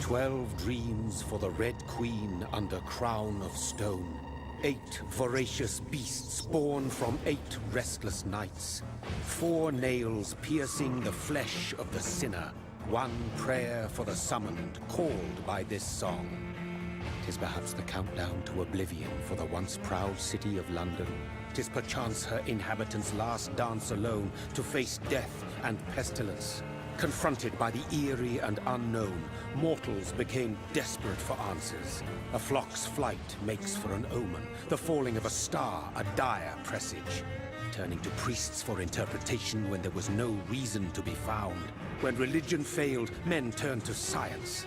12 dreams for the Red Queen under crown of stone. 8 voracious beasts born from 8 restless nights. 4 nails piercing the flesh of the sinner. 1 prayer for the summoned, called by this song. 'Tis perhaps the countdown to oblivion for the once proud city of London. 'Tis perchance her inhabitants' last dance alone to face death and pestilence. Confronted by the eerie and unknown, mortals became desperate for answers. A flock's flight makes for an omen, the falling of a star a dire presage. Turning to priests for interpretation when there was no reason to be found. When religion failed, men turned to science.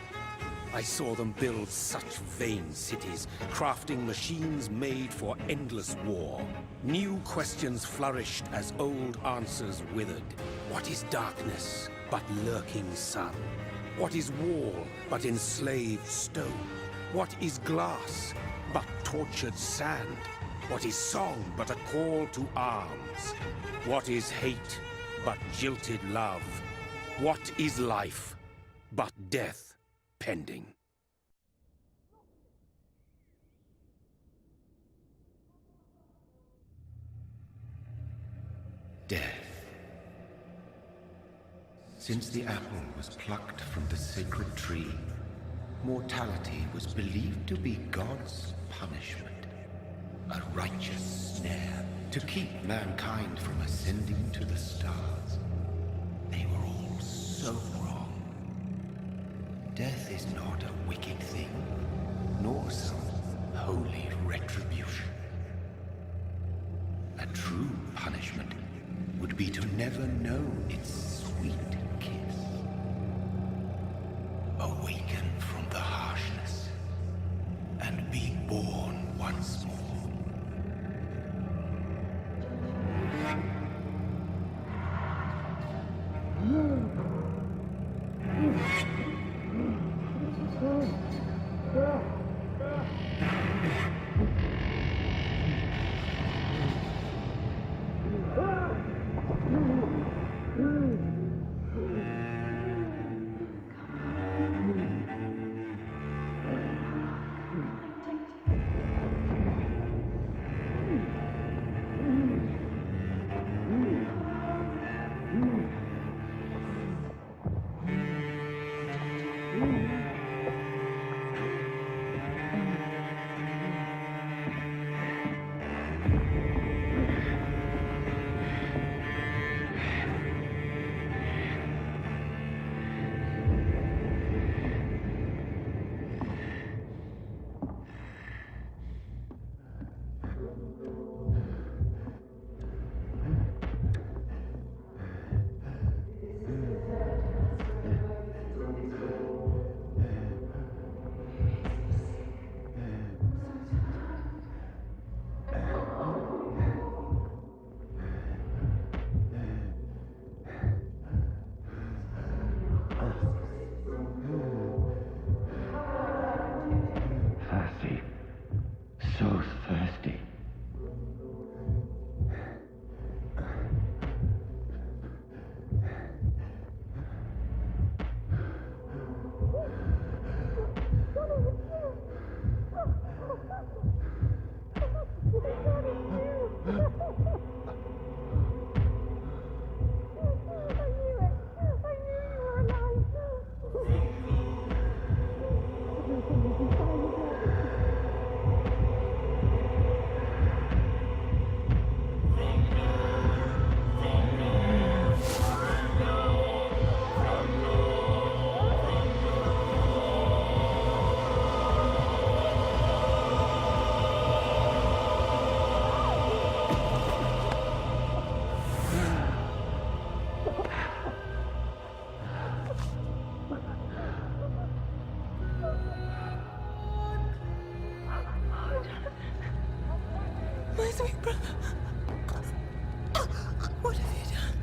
I saw them build such vain cities, crafting machines made for endless war. New questions flourished as old answers withered. What is darkness but lurking sun? What is wall but enslaved stone? What is glass but tortured sand? What is song but a call to arms? What is hate but jilted love? What is life but death pending? Death. Since the apple was plucked from the sacred tree, mortality was believed to be God's punishment. A righteous snare to keep mankind from ascending to the stars. They were all so wrong. Death is not a wicked thing, nor some holy retribution. A true punishment would be to never know its sweet kiss. Awaken from the harshness and be born once more.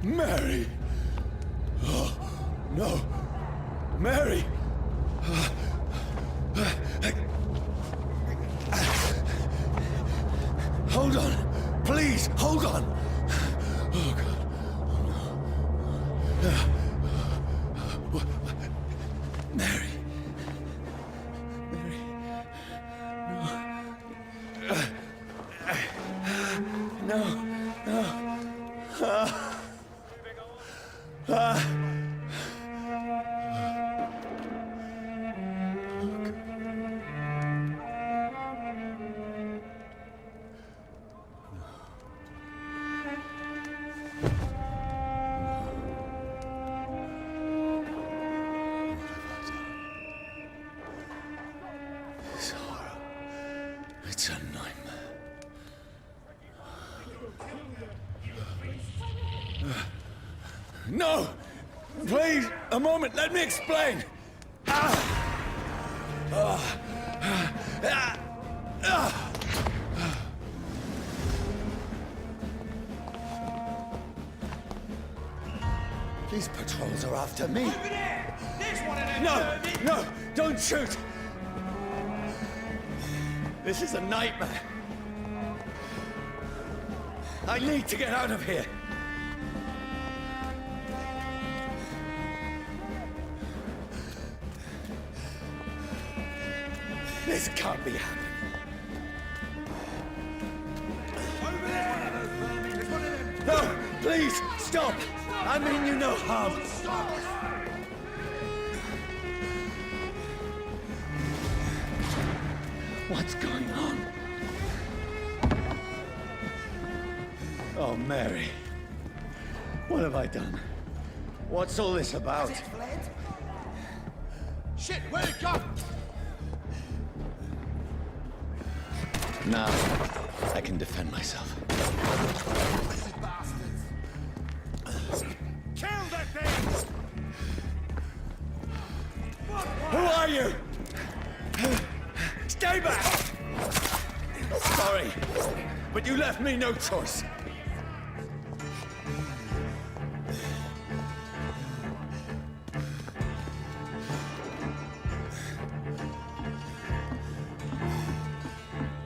Mary! Oh, no! Mary! Hold on! Please, hold on! Oh, God. Oh, no. Mary! No! Please, a moment, let me explain! These patrols are after me. Over there! There's one of them! No! No! Don't shoot! This is a nightmare. I need to get out of here. This can't be happening. Over there! There's one of them! No! Please, stop! I mean you no harm. What's going on? Oh, Mary. What have I done? What's all this about? Has it fled? Shit, where'd it go? Now, I can defend myself. Bastards! Kill that thing! Who are you? Stay back! Sorry, but you left me no choice.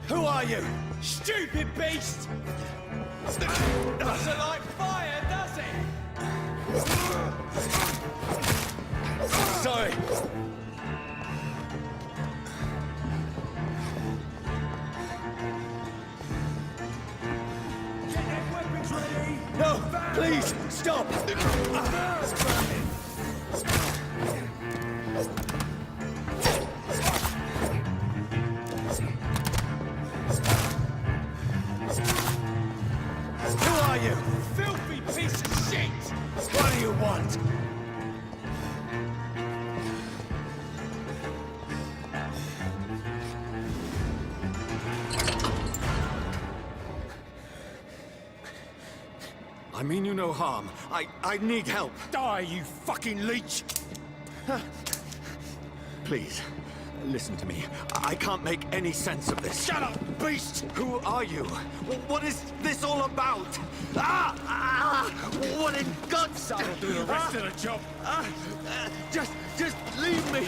Who are you? Stupid beast! Doesn't like fire, does it? Sorry. Get their weapons ready! No, please, stop! Who are you? Filthy piece of shit! What do you want? I mean you no harm. I need help. Die, you fucking leech! Please, listen to me. I can't make any sense of this. Shut up, beast! Who are you? What is this all about? What in God's name? I'll do the rest of the job. Just leave me.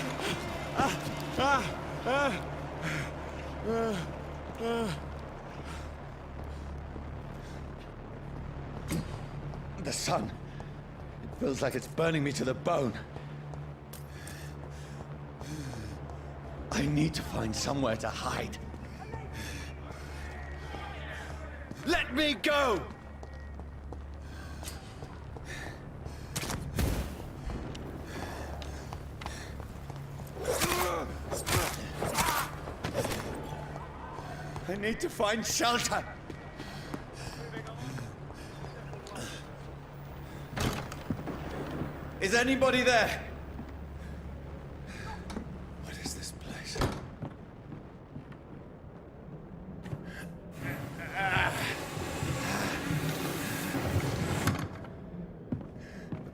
The sun. It feels like it's burning me to the bone. I need to find somewhere to hide. Let me go! I need to find shelter. Is anybody there? What is this place?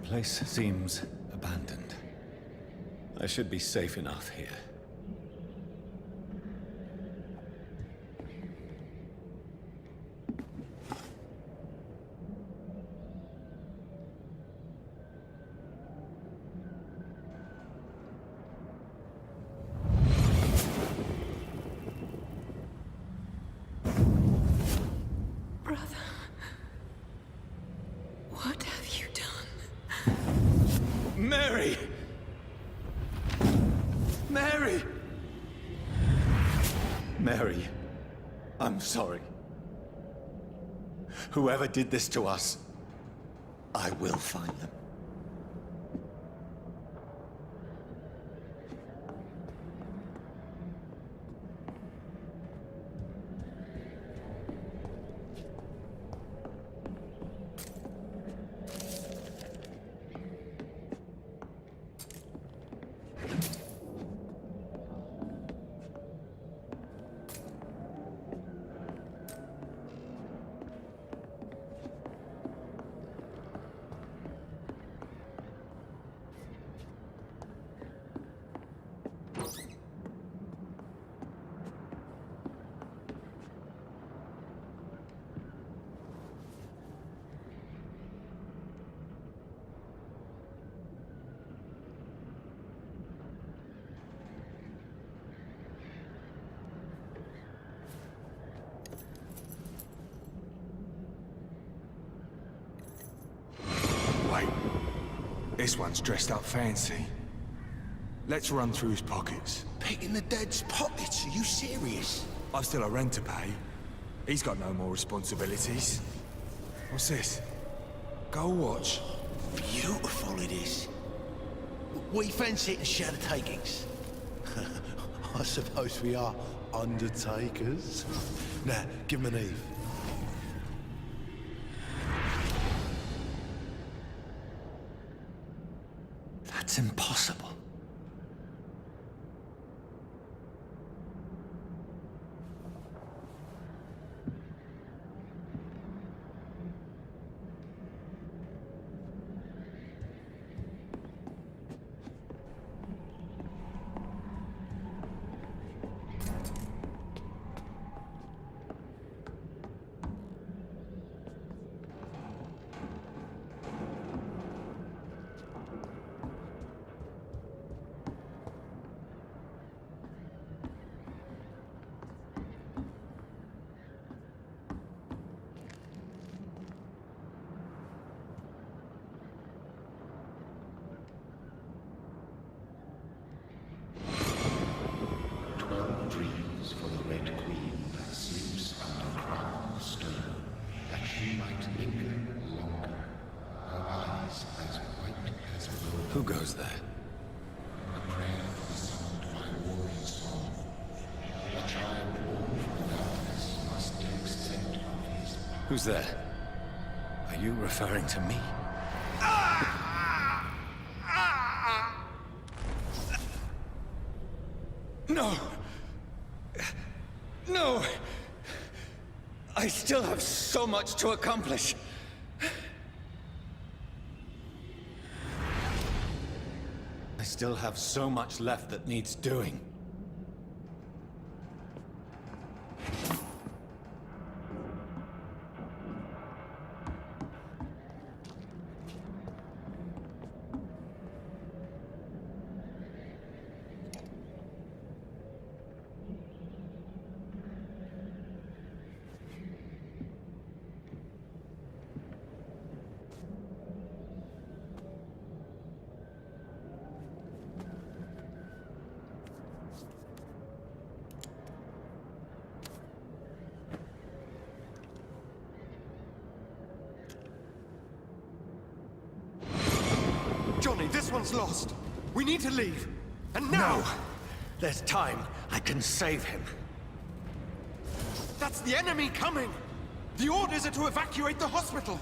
The place seems abandoned. I should be safe enough here. Brother, what have you done? Mary! Mary! Mary, I'm sorry. Whoever did this to us, I will find them. This one's dressed up fancy. Let's run through his pockets. Picking the dead's pockets? Are you serious? I've still a rent to pay. He's got no more responsibilities. What's this? Gold watch. Beautiful it is. We fancy it and share the takings. I suppose we are undertakers. Now, give him an Eve. That's impossible. Dreams for the Red Queen that sleeps under crown of stone, that she might linger longer, her eyes as white as wool. Who goes there? A prayer for the summoned by warring song. A child born from darkness must take scent of his power. Who's there? Are you referring to me? No! No! I still have so much to accomplish. I still have so much left that needs doing. Johnny, this one's lost. We need to leave. And now! No! There's time. I can save him. That's the enemy coming! The orders are to evacuate the hospital!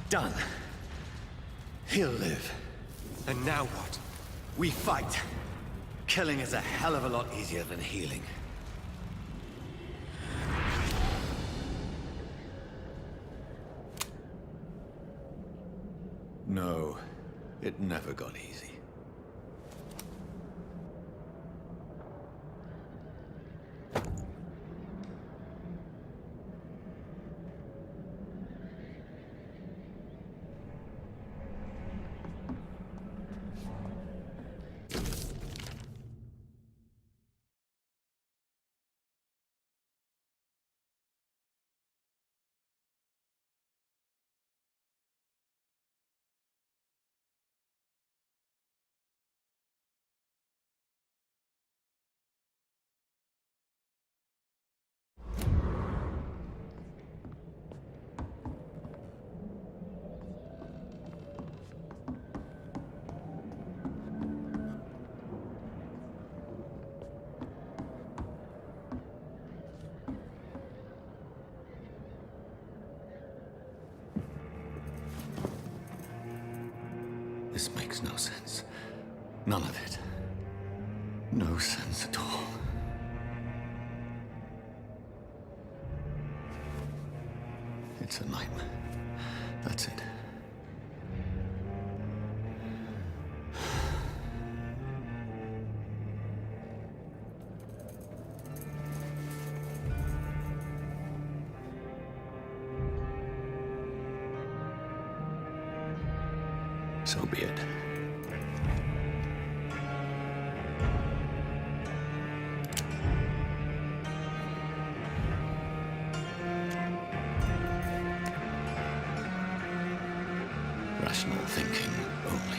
Done. He'll live. And now what? We fight. Killing is a hell of a lot easier than healing. No, it never got easy. This makes no sense. None of it. No sense at all. It's a nightmare. That's it. So be it. Rational thinking only.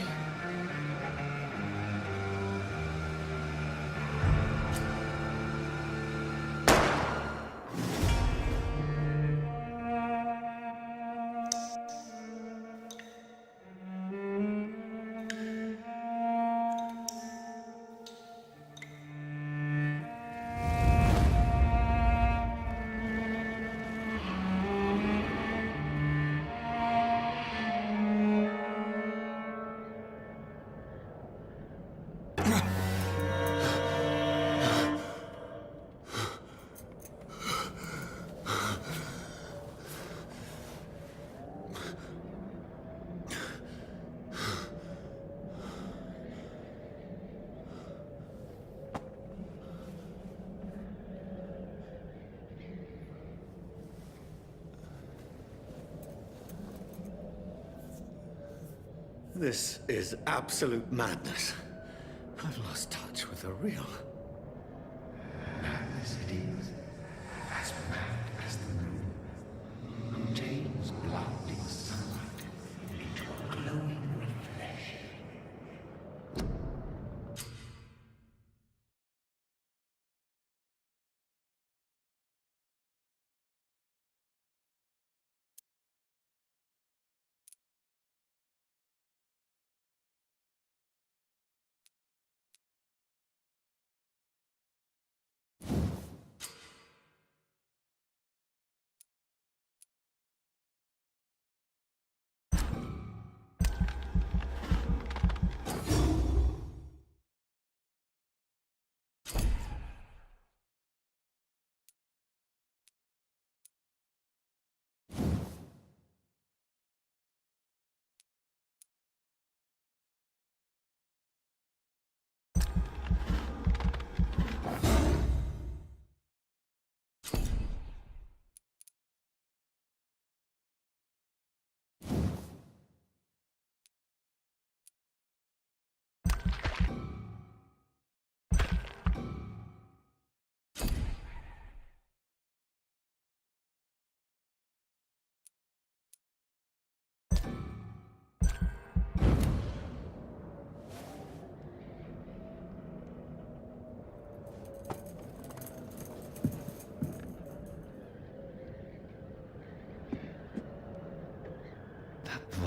This is absolute madness. I've lost touch with the real. Madness it is. As mad as the moon. Contains blinding sunlight into a glowing reflection.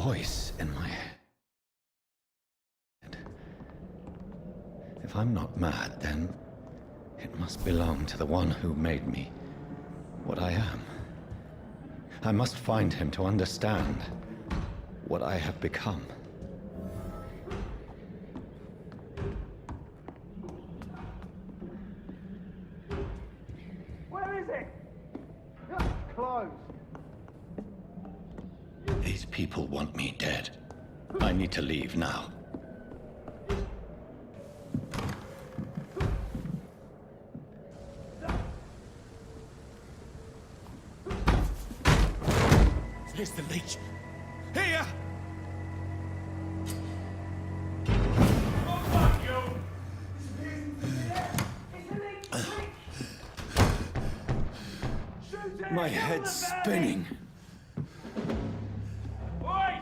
Voice in my head. If I'm not mad, then it must belong to the one who made me what I am. I must find him to understand what I have become. Where is it? Close. These people want me dead. I need to leave now. Here's the leech. Here! My head's spinning. Oi!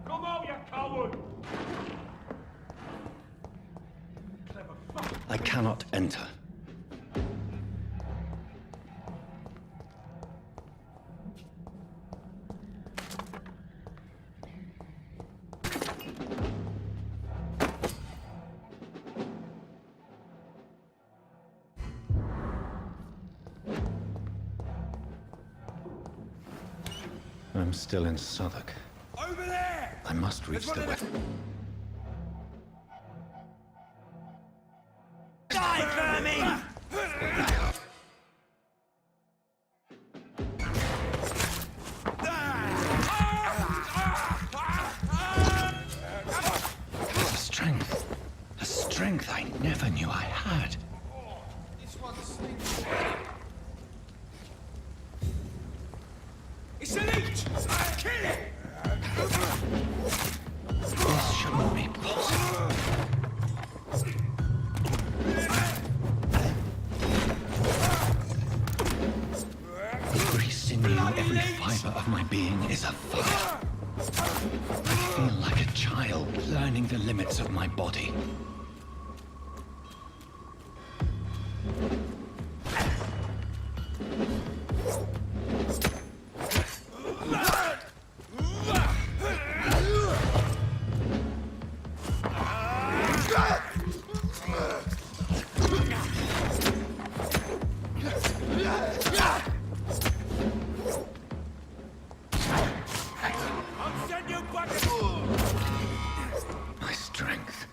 Come out, you coward! I cannot enter. I'm still in Southwark. Over there! I must reach the west. Die, vermin! A strength I never knew I had. It's a leech! Kill it! This shouldn't be possible. Every sinew, every fiber of my being is afire. I feel defining the limits of my body. My strength,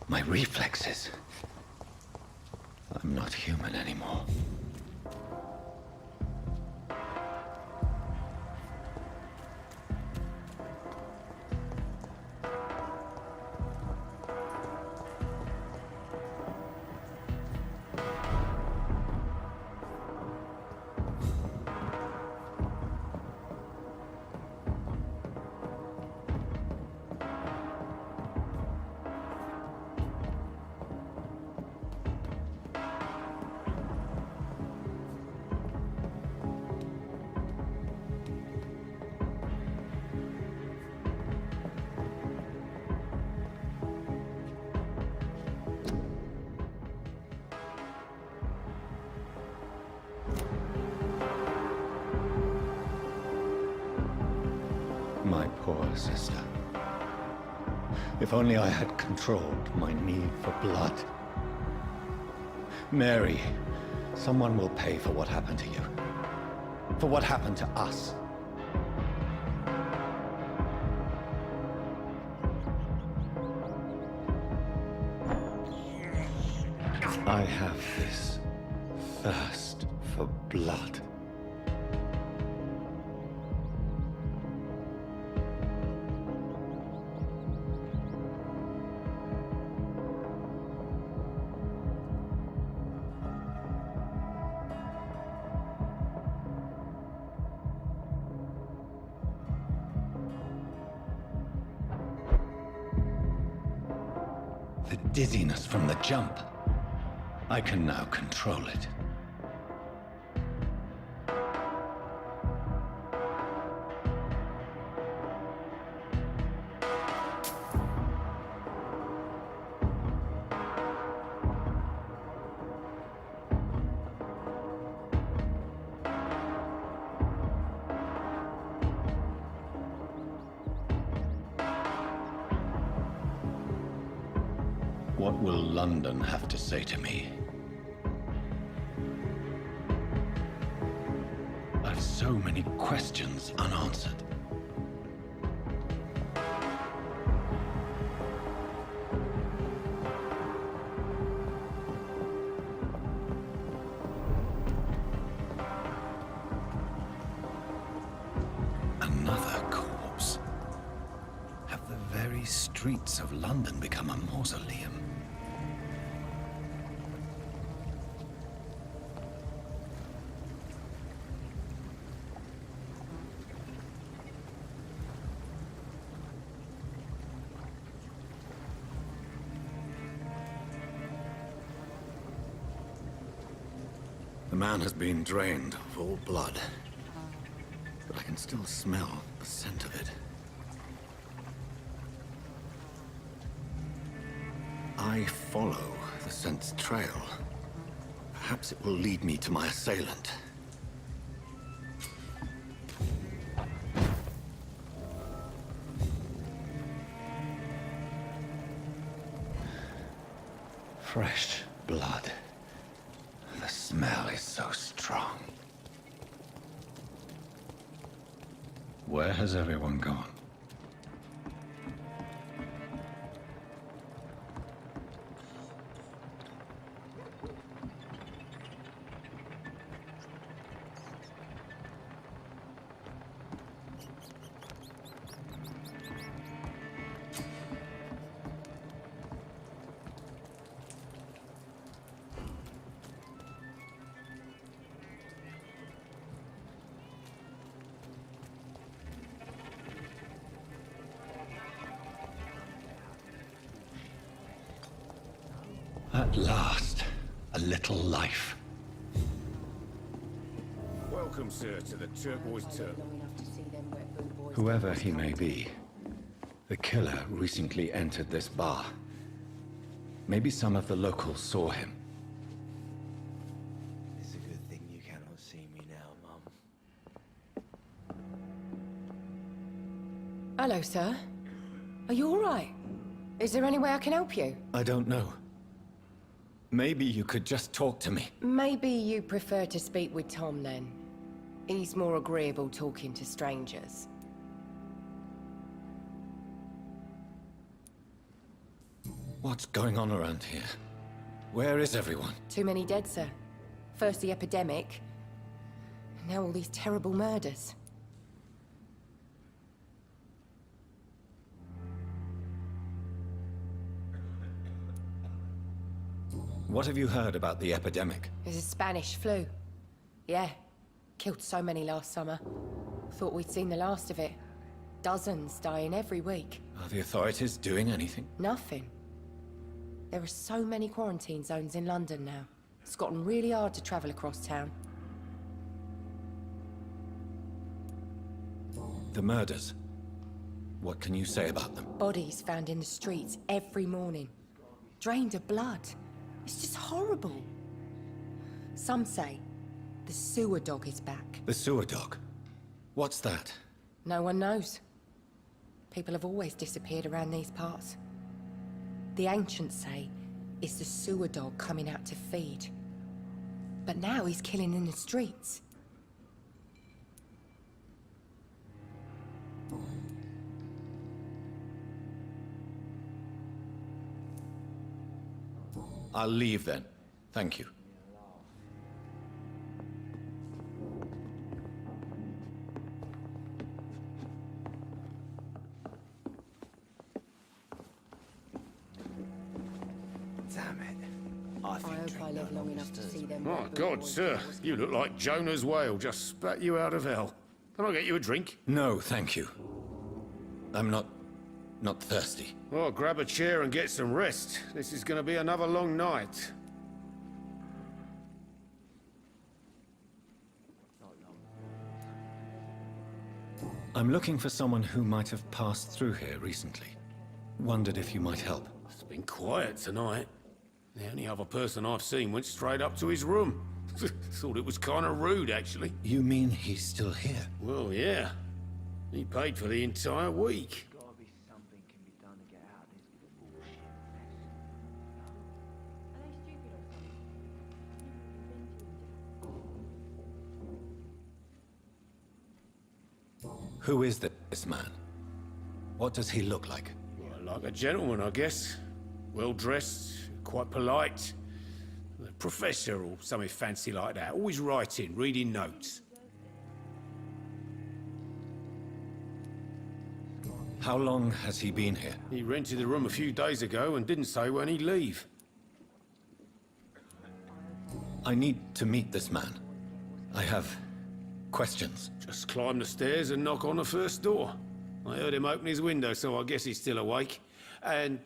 my reflexes. I'm not human anymore. My poor sister. If only I had controlled my need for blood. Mary, someone will pay for what happened to you. For what happened to us. I have this thirst for blood. The dizziness from the jump. I can now control it. What will London have to say to me? I've so many questions unanswered. Another corpse. Have the very streets of London become a mausoleum? The man has been drained of all blood, but I can still smell the scent of it. I follow the scent's trail. Perhaps it will lead me to my assailant. Fresh blood. The smell is so strong. Where has everyone gone? At last, a little life. Welcome, sir, to the Turquoise Turtle. Whoever he may be, The killer recently entered this bar. Maybe some of the locals saw him. It's a good thing you cannot see me now, Mum. Hello, sir. Are you all right? Is there any way I can help you? I don't know. Maybe you could just talk to me. Maybe you prefer to speak with Tom, then. He's more agreeable talking to strangers. What's going on around here? Where is everyone? Too many dead, sir. First the epidemic, now all these terrible murders. What have you heard about the epidemic? There's a Spanish flu. Yeah. Killed so many last summer. Thought we'd seen the last of it. Dozens dying every week. Are the authorities doing anything? Nothing. There are so many quarantine zones in London now. It's gotten really hard to travel across town. The murders. What can you say about them? Bodies found in the streets every morning. Drained of blood. It's just horrible. Some say the sewer dog is back. The sewer dog? What's that? No one knows. People have always disappeared around these parts. The ancients say it's the sewer dog coming out to feed. But now he's killing in the streets. I'll leave then. Thank you. Damn it. I I think hope I live long enough to see them. My rebel God, boys sir. wars You look like Jonah's whale just spat you out of hell. Can I get you a drink? No, thank you. I'm not thirsty. Well, grab a chair and get some rest. This is going to be another long night. I'm looking for someone who might have passed through here recently. Wondered if you might help. It's been quiet tonight. The only other person I've seen went straight up to his room. Thought it was kind of rude, actually. You mean he's still here? Well, yeah. He paid for the entire week. gotta be something can be done to get out of this bullshit mess. Who is this man? What does he look like? Well, like a gentleman, I guess. Well-dressed, quite polite. A professor or something fancy like that. Always writing, reading notes. How long has he been here? He rented the room a few days ago and didn't say when he'd leave. I need to meet this man. I have questions. Just climb the stairs and knock on the first door. I heard him open his window, so I guess he's still awake. And,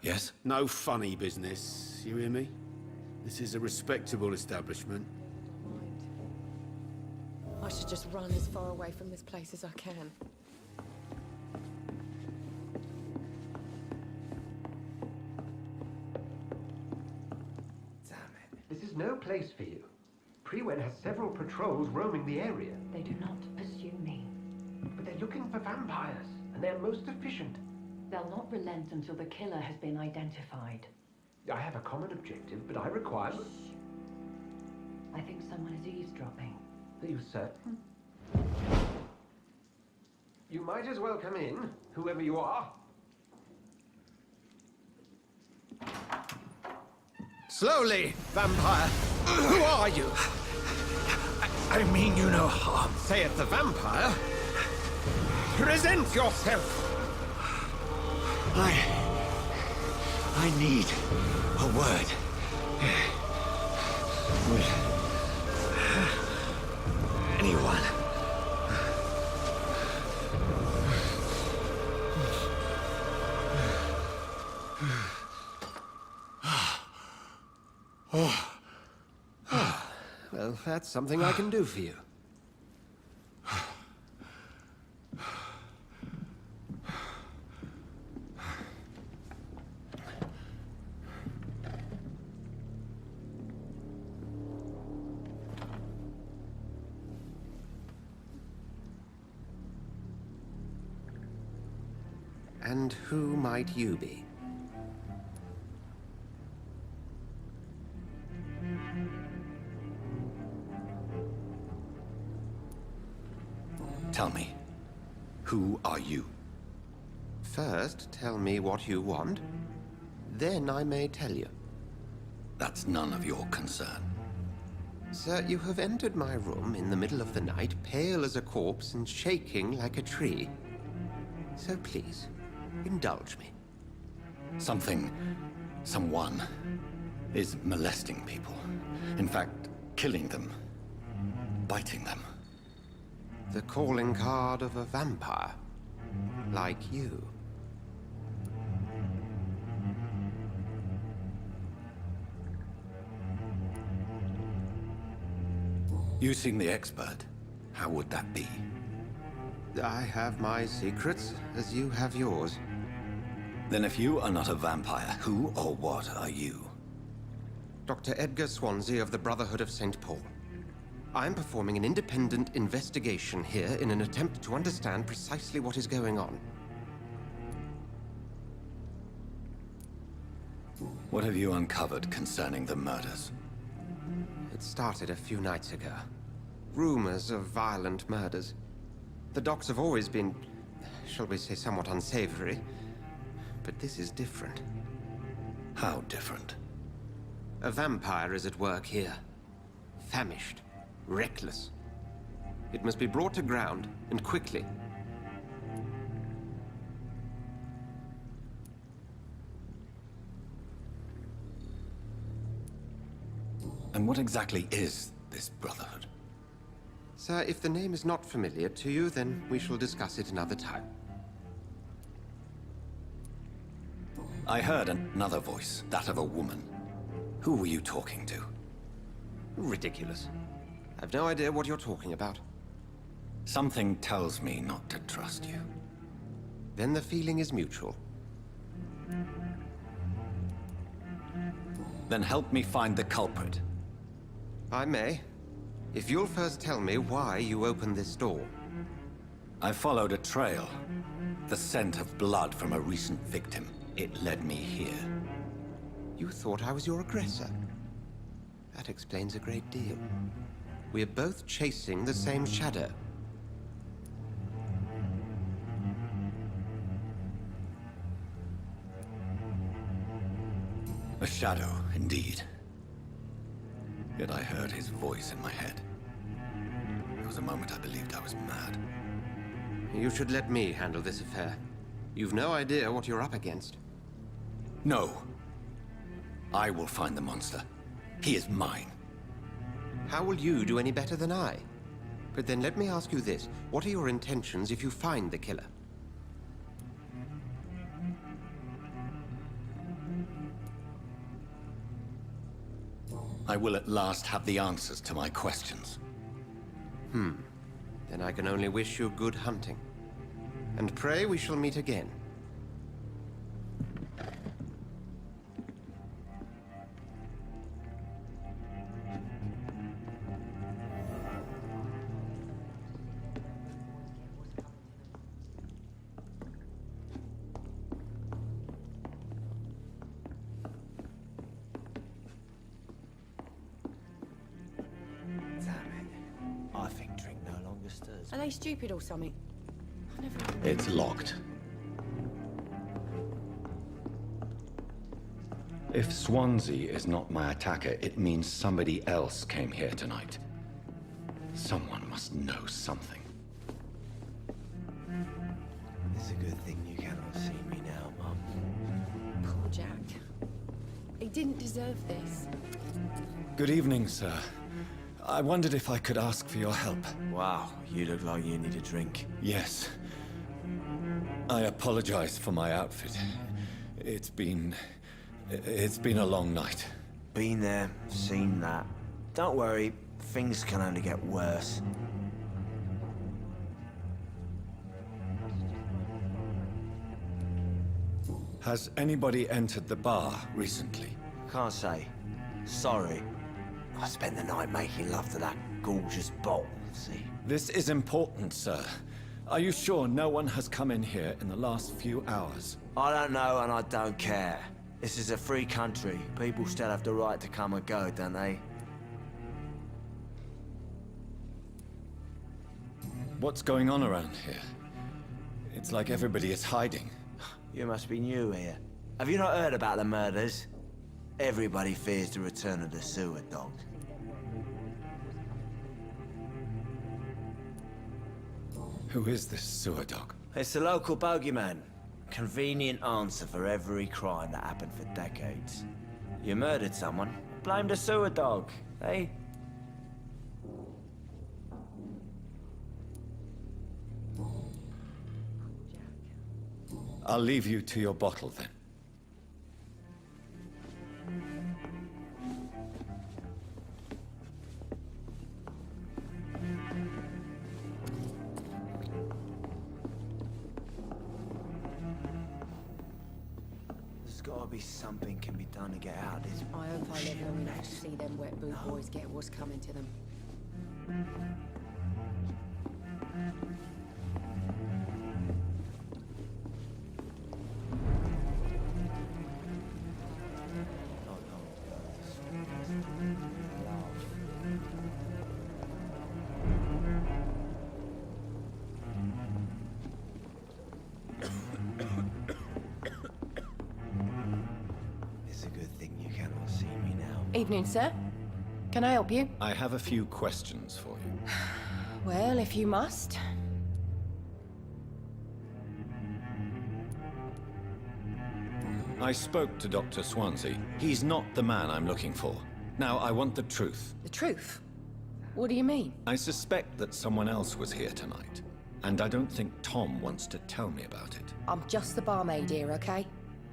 Yes? no funny business. You hear me? This is a respectable establishment. I should just run as far away from this place as I can. Damn it. This is no place for you. Prewen has several patrols roaming the area, They do not pursue me. but they're looking for vampires, and they're most efficient. They'll not relent until the killer has been identified. I have a common objective, but I require... I think someone is eavesdropping. Are you certain? You might as well come in, whoever you are. Slowly, vampire! Who are you? I mean you no harm. Saith the vampire. Present yourself! I need a word. Will anyone? Well, that's something I can do for you. And who might you be? Tell me, who are you? First, tell me what you want. Then I may tell you. That's none of your concern. Sir, you have entered my room in the middle of the night, pale as a corpse and shaking like a tree. So please, indulge me. Someone is molesting people. In fact, killing them. Biting them. The calling card of a vampire. Like you. You seem the expert. How would that be? I have my secrets, as you have yours. Then if you are not a vampire, who or what are you? Dr. Edgar Swansea of the Brotherhood of St. Paul. I am performing an independent investigation here in an attempt to understand precisely what is going on. What have you uncovered concerning the murders? It started a few nights ago. Rumors of violent murders. The docs have always been, shall we say, somewhat unsavory. But this is different. How different? A vampire is at work here. Famished. Reckless. It must be brought to ground, and quickly. And what exactly is this Brotherhood? Sir, if the name is not familiar to you, then we shall discuss it another time. I heard another voice, that of a woman. Who were you talking to? Ridiculous. I've no idea what you're talking about. Something tells me not to trust you. Then the feeling is mutual. Then help me find the culprit. I may. If you'll first tell me why you opened this door. I followed a trail. The scent of blood from a recent victim. It led me here. You thought I was your aggressor. That explains a great deal. We're both chasing the same shadow. A shadow, indeed. Yet I heard his voice in my head. There was a moment I believed I was mad. You should let me handle this affair. You've no idea what you're up against. No. I will find the monster. He is mine. How will you do any better than I? But then let me ask you this. What are your intentions if you find the killer? I will at last have the answers to my questions. Then I can only wish you good hunting. And pray we shall meet again. I think drink no longer stirs. Are they stupid or something? I've never... It's locked. If Swansea is not my attacker, it means somebody else came here tonight. Someone must know something. It's a good thing you cannot see me now, Mum. Poor Jack. He didn't deserve this. Good evening, sir. I wondered if I could ask for your help. Wow, you look like you need a drink. Yes. I apologize for my outfit. It's been a long night. Been there, seen that. Don't worry, things can only get worse. Has anybody entered the bar recently? Can't say. Sorry. I spent the night making love to that gorgeous bottle, see? This is important, sir. Are you sure no one has come in here in the last few hours? I don't know and I don't care. This is a free country. People still have the right to come and go, don't they? What's going on around here? It's like everybody is hiding. You must be new here. Have you not heard about the murders? Everybody fears the return of the sewer dog. Who is this sewer dog? It's the local bogeyman. Convenient answer for every crime that happened for decades. You murdered someone, blame the sewer dog, eh? I'll leave you to your bottle then. There's gotta be something can be done to get out of this. I hope I live long enough to mess. see them wet boot boys get what's coming to them. Not long ago, this It's a good thing you cannot see me now. Evening, sir. Can I help you? I have a few questions for you. Well, if you must. I spoke to Dr. Swansea. He's not the man I'm looking for. Now, I want the truth. The truth? What do you mean? I suspect that someone else was here tonight, and I don't think Tom wants to tell me about it. I'm just the barmaid here, okay?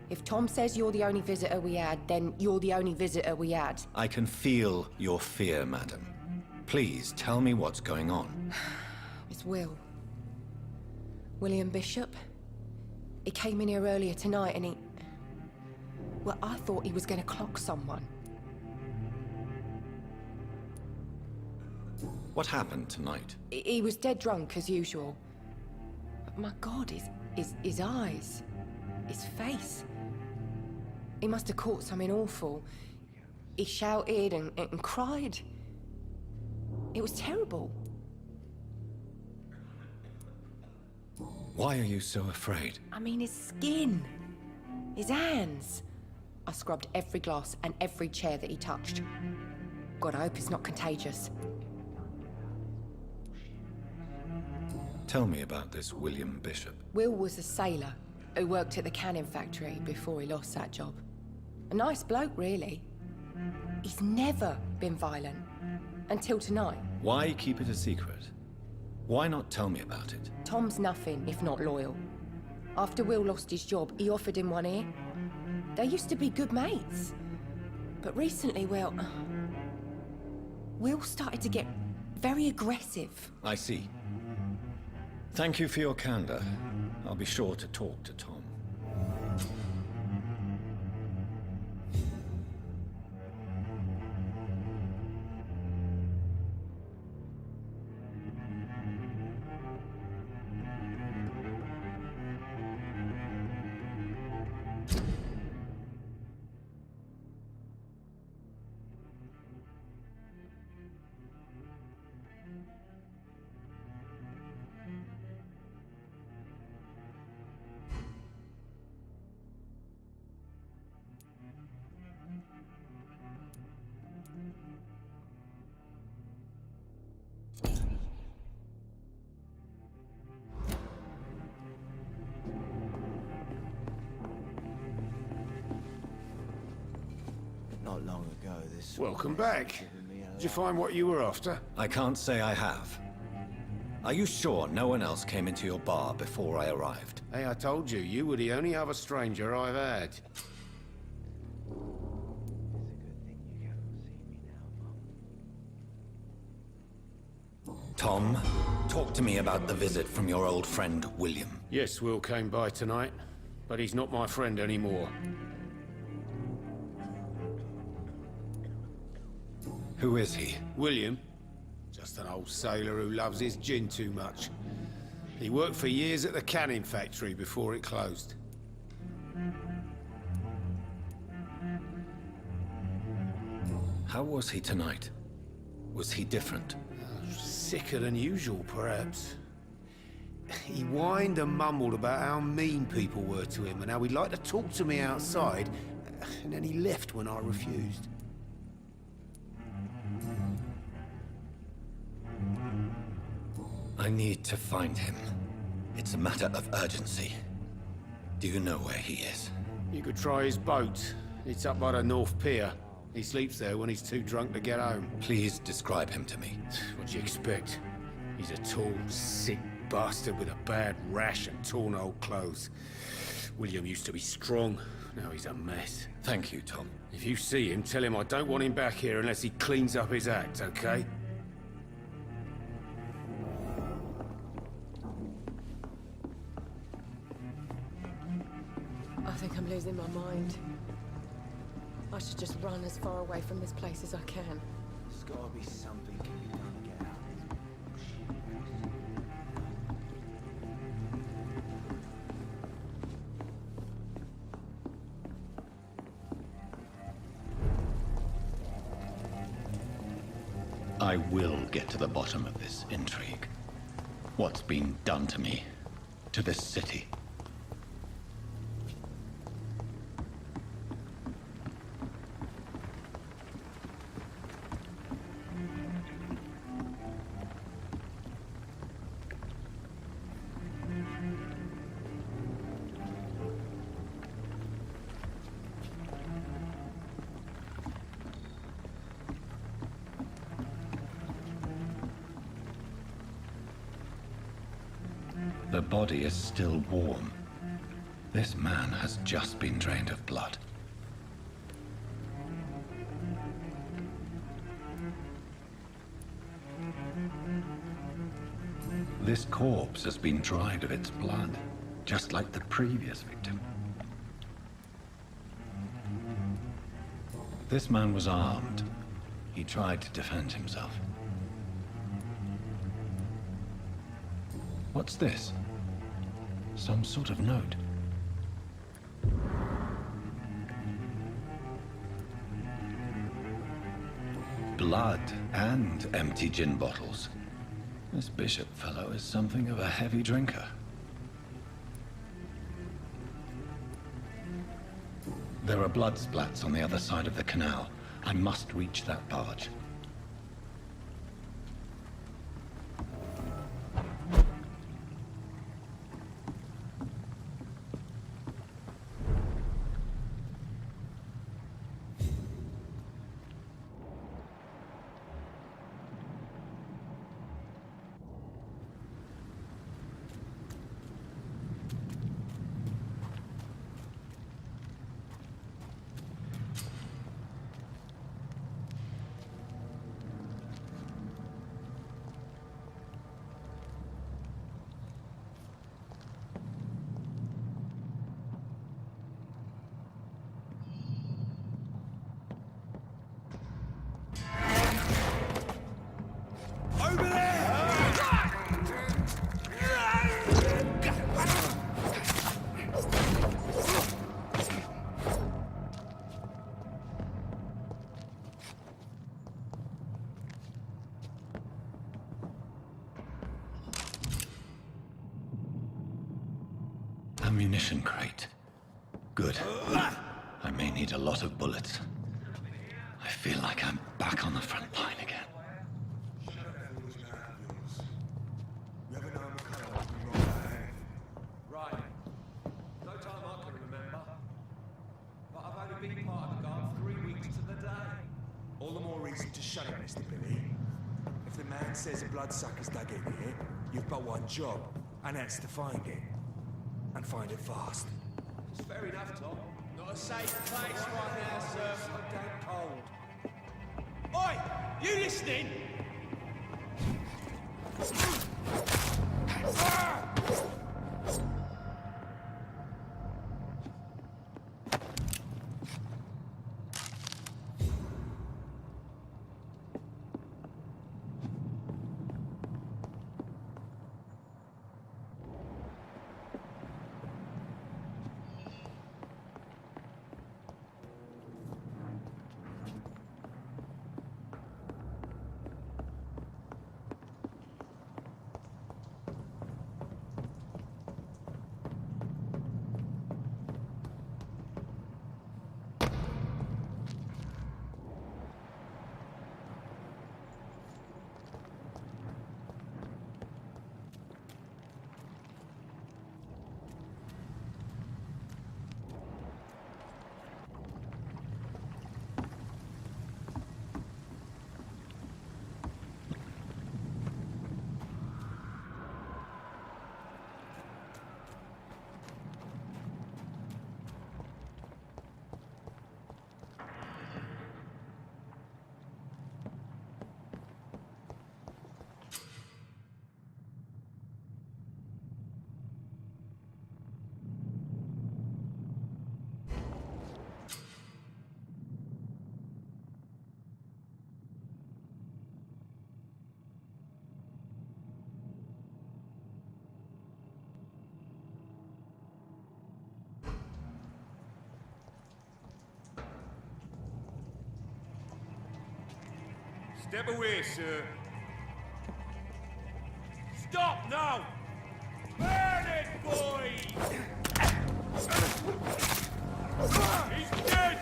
If Tom says you're the only visitor we had, then you're the only visitor we had. I can feel your fear, madam. Please, tell me what's going on. It's Will. William Bishop. He came in here earlier tonight and he... Well, I thought he was going to clock someone. What happened tonight? He was dead drunk, as usual. But my God, his eyes. His face. He must have caught something awful. He shouted and cried. It was terrible. Why are you so afraid? I mean, his skin. His hands. I scrubbed every glass and every chair that he touched. God, I hope it's not contagious. Tell me about this William Bishop. Will was a sailor who worked at the canning factory before he lost that job. A nice bloke, really. He's never been violent. Until tonight. Why keep it a secret? Why not tell me about it? Tom's nothing if not loyal. After Will lost his job, he offered him one ear. They used to be good mates. But recently, well... Will started to get very aggressive. I see. Thank you for your candor. I'll be sure to talk to Tom. Not long ago, this... Welcome back. Did you find what you were after? I can't say I have. Are you sure no one else came into your bar before I arrived? Hey, I told you, you were the only other stranger I've had. Tom, talk to me about the visit from your old friend, William. Yes, Will came by tonight, but he's not my friend anymore. Who is he? William? Just an old sailor who loves his gin too much. He worked for years at the canning factory before it closed. How was he tonight? Was he different? Sicker than usual, perhaps. He whined and mumbled about how mean people were to him and how he'd like to talk to me outside, and then he left when I refused. I need to find him. It's a matter of urgency. Do you know where he is? You could try his boat. It's up by the North Pier. He sleeps there when he's too drunk to get home. Please describe him to me. What do you expect? He's a tall, sick bastard with a bad rash and torn old clothes. William used to be strong. Now he's a mess. Thank you, Tom. If you see him, tell him I don't want him back here unless he cleans up his act, okay? I think I'm losing my mind. I should just run as far away from this place as I can. There's gotta be something can be done to get out of this. I will get to the bottom of this intrigue. What's been done to me, to this city. The body is still warm. This man has just been drained of blood. This corpse has been dried of its blood, just like the previous victim. This man was armed. He tried to defend himself. What's this? Some sort of note. Blood and empty gin bottles. This bishop fellow is something of a heavy drinker. There are blood splats on the other side of the canal. I must reach that barge. Ammunition crate. Good. I may need a lot of bullets. I feel like I'm back on the front line again. Right. No time I can remember. But I've only been part of the guard 3 weeks to the day. All the more reason to shut it, Mr. Billy. If the man says a bloodsucker's dug in here, you've but one job, and that's to find it. And find it fast. It's fair enough, Tom. Not a safe place right now, sir. So damn cold. Oi! You listening? Step away, sir. Stop now! Burn it, boys! He's dead!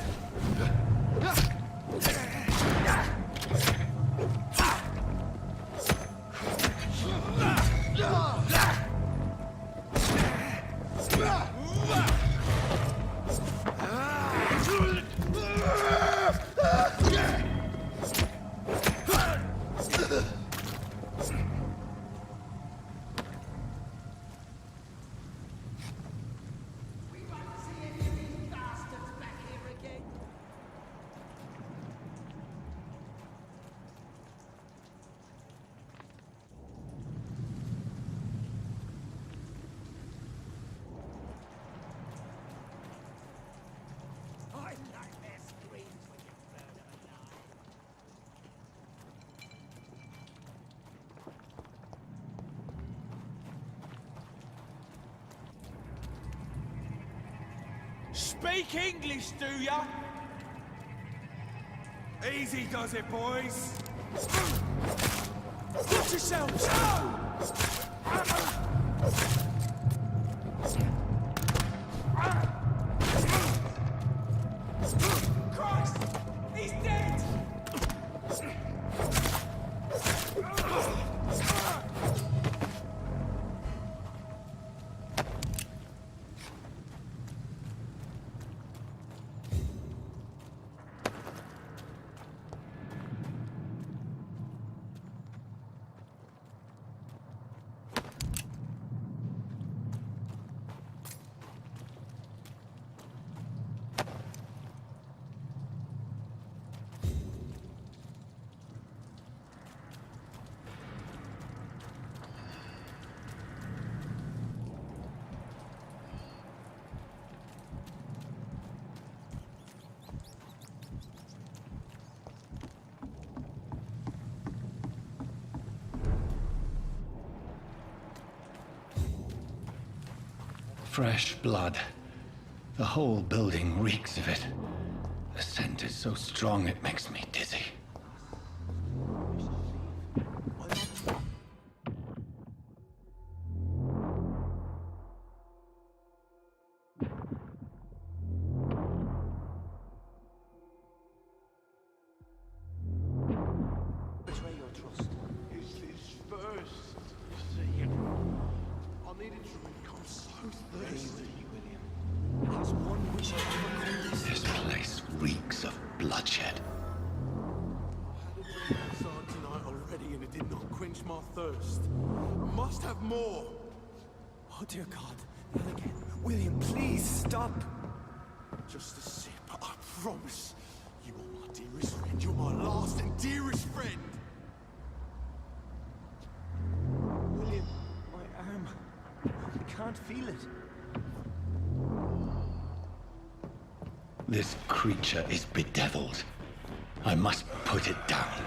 Speak English, do ya? Easy does it, boys. Watch yourselves! Christ! He's dead! Fresh blood. The whole building reeks of it. The scent is so strong it makes me dizzy. Betray your trust. Is this first? See, I needed to become so thirsty. There's one wish I ever called this. This place reeks of bloodshed. I had a outside tonight already and it did not quench my thirst. I must have more. Oh, dear God. Not again. William, please stop. Just a sip, I promise. You are my dearest friend. You're my last and dearest friend. William, my arm. I can't feel it. This creature is bedeviled. I must put it down.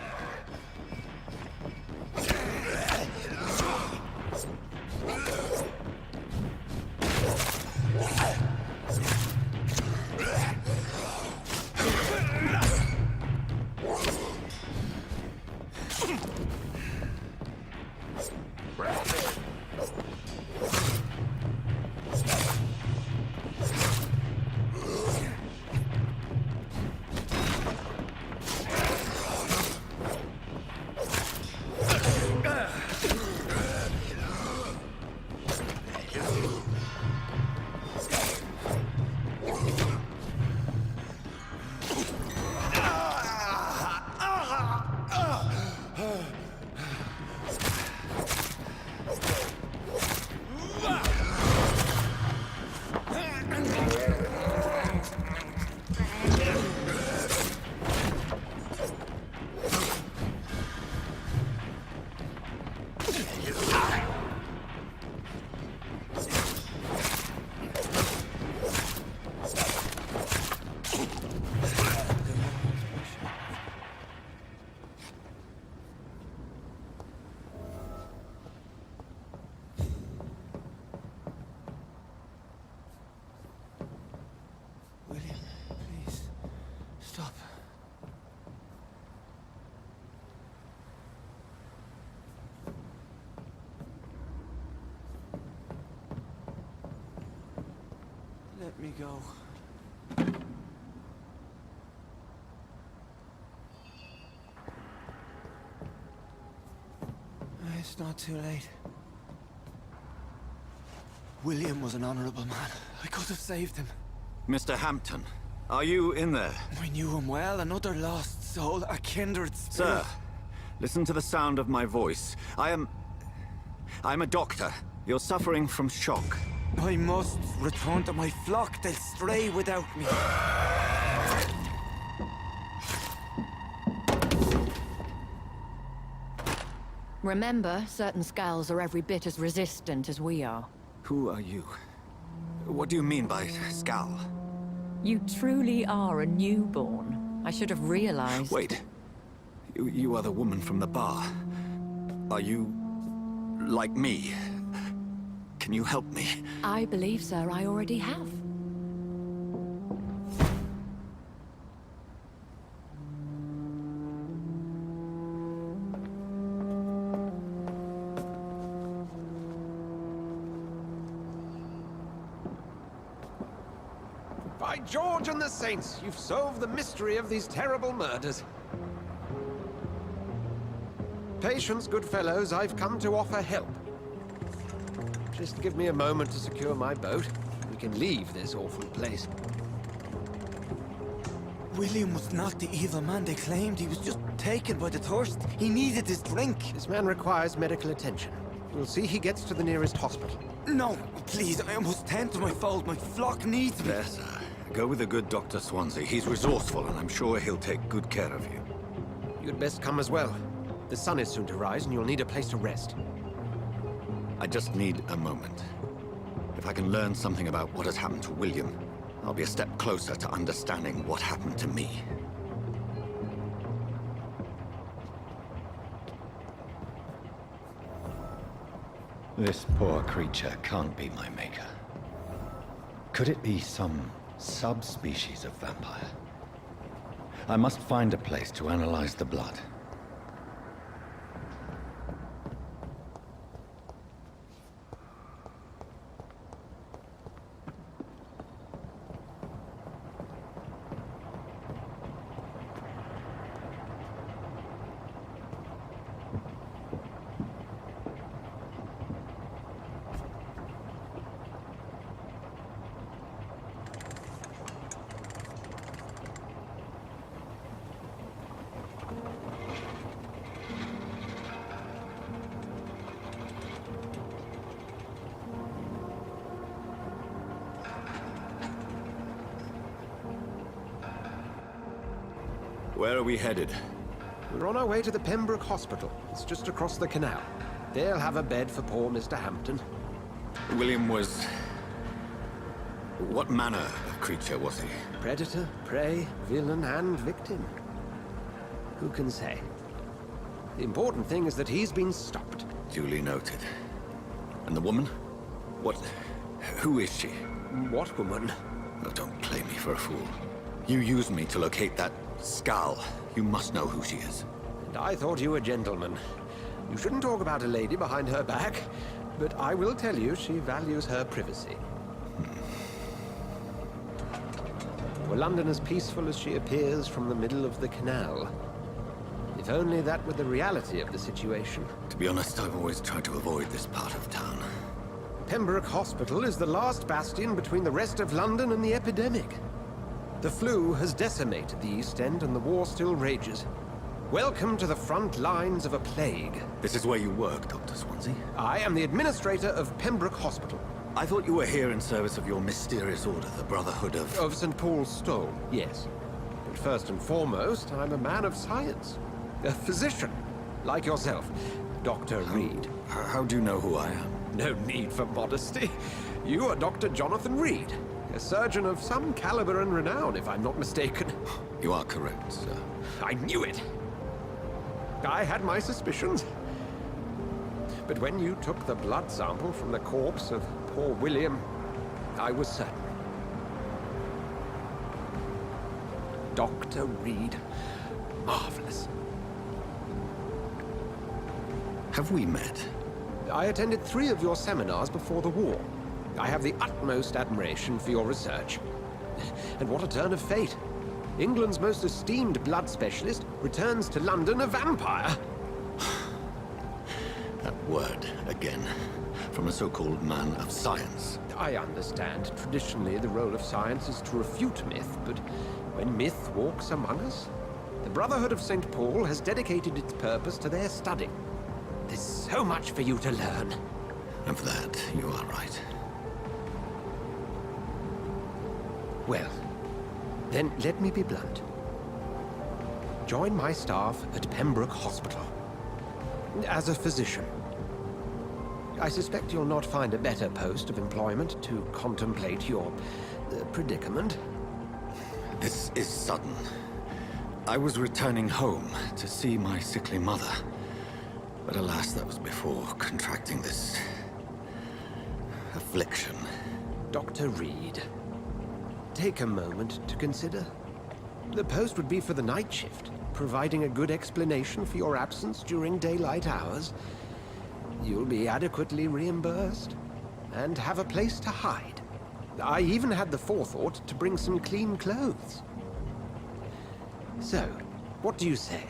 go. It's not too late. William was an honorable man. I could have saved him. Mr. Hampton, are you in there? I knew him well, another lost soul, a kindred spirit. Sir, listen to the sound of my voice. I'm a doctor. You're suffering from shock. I must return to my flock. They'll stray without me. Remember, certain skulls are every bit as resistant as we are. Who are you? What do you mean by Skal? You truly are a newborn. I should have realized. Wait. You are the woman from the bar. Are you... like me? Can you help me? I believe, sir, I already have. By George and the Saints, you've solved the mystery of these terrible murders. Patience, good fellows, I've come to offer help. Just give me a moment to secure my boat. We can leave this awful place. William was not the evil man they claimed. He was just taken by the thirst. He needed his drink. This man requires medical attention. We'll see he gets to the nearest hospital. No, please, I must tend to my fold. My flock needs me. There, sir. Go with the good Dr. Swansea. He's resourceful, and I'm sure he'll take good care of you. You'd best come as well. The sun is soon to rise, and you'll need a place to rest. I just need a moment. If I can learn something about what has happened to William, I'll be a step closer to understanding what happened to me. This poor creature can't be my maker. Could it be some subspecies of vampire? I must find a place to analyze the blood. Where are we headed? We're on our way to the Pembroke Hospital. It's just across the canal. They'll have a bed for poor Mr. Hampton. William was... what manner of creature was he? Predator, prey, villain, and victim. Who can say? The important thing is that he's been stopped. Duly noted. And the woman? What... who is she? What woman? Oh, don't play me for a fool. You used me to locate that Skal. You must know who she is. And I thought you a gentleman. You shouldn't talk about a lady behind her back, but I will tell you she values her privacy. Were London as peaceful as she appears from the middle of the canal? If only that were the reality of the situation. To be honest, I've always tried to avoid this part of town. Pembroke Hospital is the last bastion between the rest of London and the epidemic. The flu has decimated the East End and the war still rages. Welcome to the front lines of a plague. This is where you work, Dr. Swansea? I am the administrator of Pembroke Hospital. I thought you were here in service of your mysterious order, the Brotherhood of... Of St. Paul's Stone, yes. But first and foremost, I'm a man of science. A physician, like yourself, Dr. Reid. How do you know who I am? No need for modesty. You are Dr. Jonathan Reid, a surgeon of some caliber and renown, if I'm not mistaken. You are correct, sir. I knew it! I had my suspicions. But when you took the blood sample from the corpse of poor William, I was certain. Dr. Reid. Marvelous. Have we met? I attended 3 of your seminars before the war. I have the utmost admiration for your research. And what a turn of fate. England's most esteemed blood specialist returns to London a vampire. That word, again. From a so-called man of science. I understand. Traditionally, the role of science is to refute myth, but when myth walks among us, the Brotherhood of St. Paul has dedicated its purpose to their study. There's so much for you to learn. Of that, you are right. Well, then let me be blunt. Join my staff at Pembroke Hospital. As a physician. I suspect you'll not find a better post of employment to contemplate your predicament. This is sudden. I was returning home to see my sickly mother. But alas, that was before contracting this affliction. Dr. Reid, take a moment to consider. The post would be for the night shift, providing a good explanation for your absence during daylight hours. You'll be adequately reimbursed, and have a place to hide. I even had the forethought to bring some clean clothes. So, what do you say?